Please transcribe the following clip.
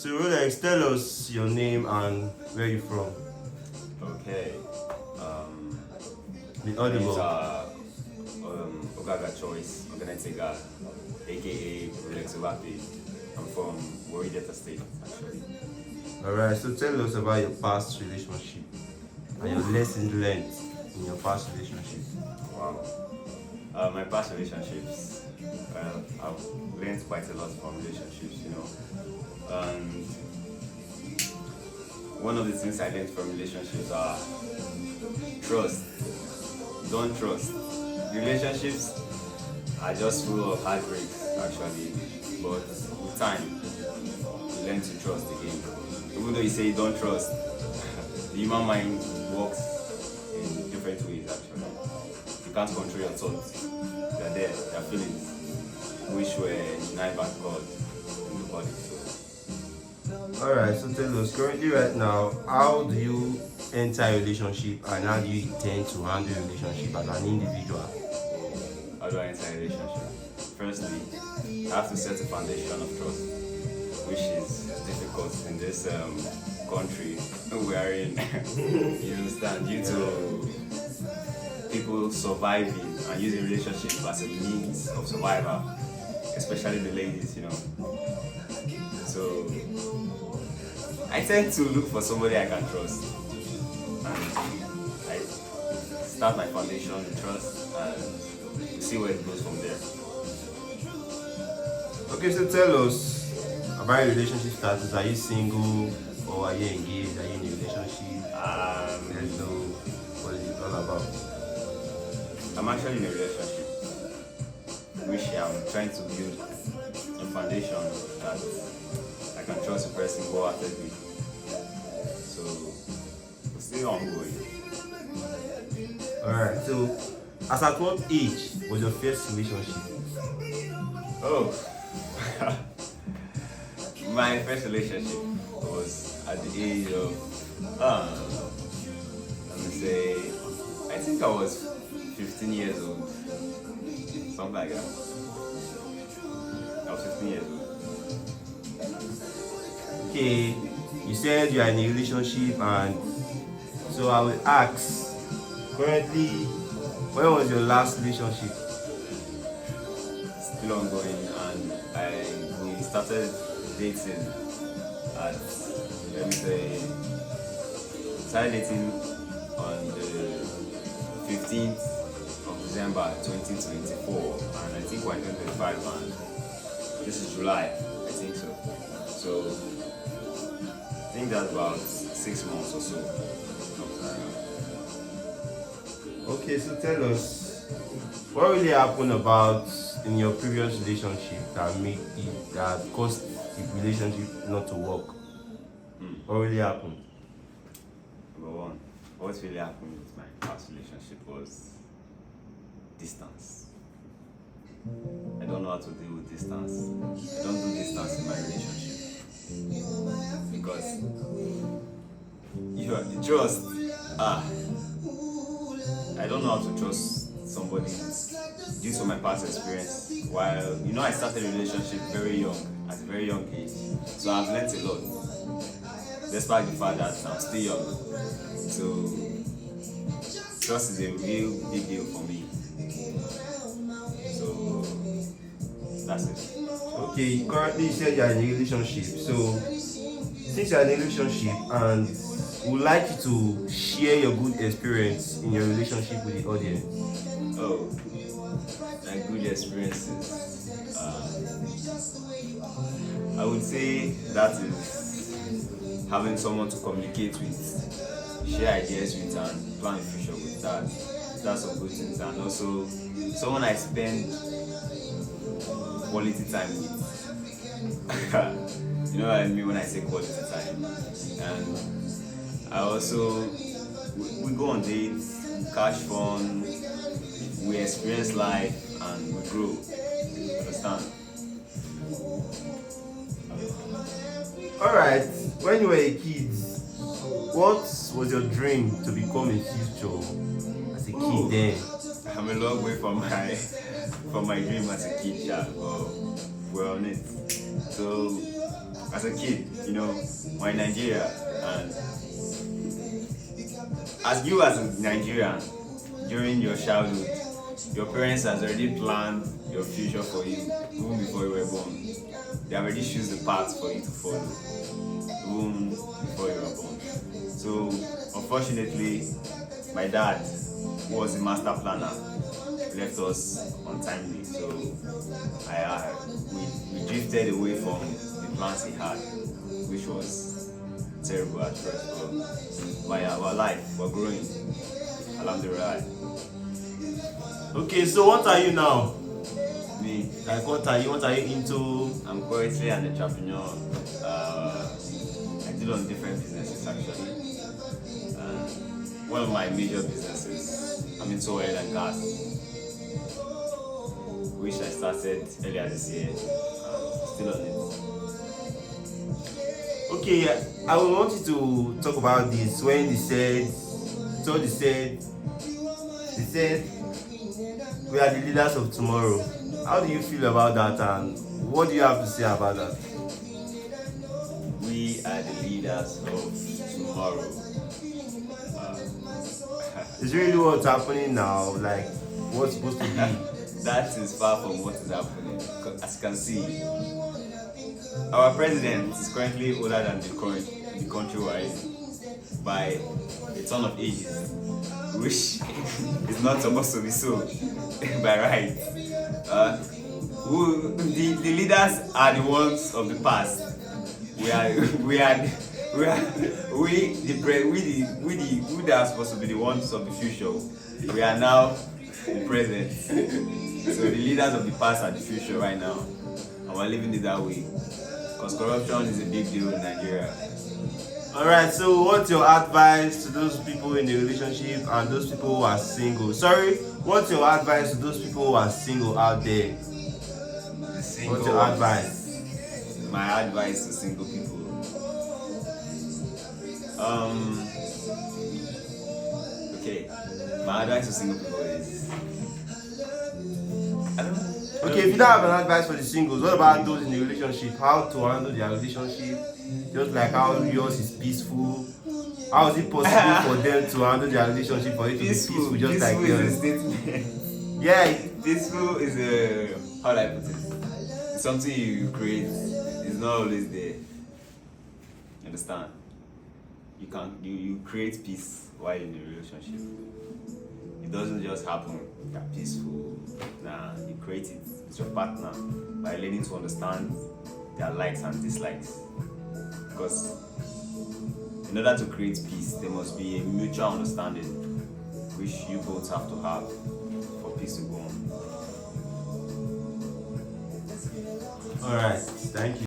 So Rolex, tell us your name and where you from. Okay. Um, Be my name's audible. Ogaga Choice, Oganetega, aka Rolex Ovapi. I'm from Warri Delta State, actually. Alright, so tell us about your past relationship and your lessons learned in your past relationship. Wow. My past relationships, I've learned quite a lot from relationships, And one of the things I learned from relationships are trust. Don't trust. Relationships are just full of heartbreaks, actually. But with time, you learn to trust again. Even though you say you don't trust, the human mind works in different ways, actually. You can't control your thoughts. They're there, they're feelings, which were denied by God in the body. Alright, so tell us currently right now, how do you enter a relationship and how do you intend to handle a relationship as an individual? How do I enter a relationship? Firstly, I have to set a foundation of trust, which is difficult in this country we are in. You understand? Due to people surviving and using relationship as a means of survival, especially the ladies. So I tend to look for somebody I can trust, and I start my foundation in trust and see where it goes from there. Okay, so tell us about your relationship status. Are you single or are you engaged? Are you in a relationship? Let's know what is it all about. I'm actually in a relationship, which I'm trying to build a foundation that I can trust the person wholeheartedly. So it's still ongoing. Alright, so as at what age was your first relationship? Oh, my first relationship was at the age of, let me say, I think I was 15 years old, something like that. I was 15 years old. Okay, you said you are in a relationship, and so I will ask currently, when was your last relationship? Still ongoing, and we started dating at, let me say, started dating on the 15th of December 2024, and I think we're in 2025, and this is July, I think so. So I think that's about 6 months or so. Okay, so tell us what really happened about in your previous relationship that caused the relationship not to work. What really happened? Number one, what really happened with my past relationship was distance. I don't know how to deal with distance. I don't do distance in my relationship because you trust. I don't know how to trust somebody due to my past experience. While I started a relationship very young, at a very young age, so I've learned a lot, despite the fact that I'm still young. So trust is a real big deal for me. So that's it. Okay, currently you said you are in a relationship. So since you are in a relationship and would like you to share your good experience in your relationship with the audience. Oh, like good experiences. I would say that is having someone to communicate with, share ideas with, and plan the future with. That's some good things, and also someone I spend quality time with. You know what I mean when I say quality time. And I also we go on dates, we catch fun, we experience life, and we grow. Understand? Alright, when you were a kid, what was your dream to become in future as a kid then? I'm a long way from my dream as a kid, but we're on it. So as a kid, we're in Nigeria, and as you as a Nigerian, during your childhood, your parents has already planned your future for you even before you were born. They already choose the path for you to follow even before you were born. So unfortunately, my dad, who was the master planner, left us untimely. So we drifted away from the plans he had, which was terrible at first. But yeah, we're alive, we're growing. Alhamdulillah. Okay, so what are you now? Me, Like, what are you into? I'm currently an entrepreneur. I deal on different businesses actually. One of my major businesses, I'm into oil and gas, which I started earlier this year. Still on it. Okay, I want you to talk about this when they said we are the leaders of tomorrow. How do you feel about that, and what do you have to say about that? We are the leaders of tomorrow. It's really what's happening now, like what's supposed to be. That is far from what is happening. As you can see, our president is currently older than the country we're in by a ton of ages, which is not supposed to be so by right. The leaders are the ones of the past. We are supposed to be the ones of the future. We are now the present. So the leaders of the past are the future right now, and we're living it that way. Because corruption is a big deal in Nigeria. Alright, so what's your advice to those people in the relationship and those people who are single? What's your advice to those people who are single out there? What's your advice? My advice to single people. Okay. My advice to single people is, I don't know. Okay, if you don't have an advice for the singles, what about those in the relationship? How to handle their relationship? Just like how yours is peaceful. How is it possible for them to handle their relationship for it to be peaceful just like yours? yours? Is a statement. Yeah. Peaceful is a, how do I put it? It's something you create. It's not always there. You understand? You create peace while in a relationship. It doesn't just happen. You're peaceful. Nah, you create it with your partner by learning to understand their likes and dislikes. Because in order to create peace, there must be a mutual understanding which you both have to have for peace to go on. Alright, thank you.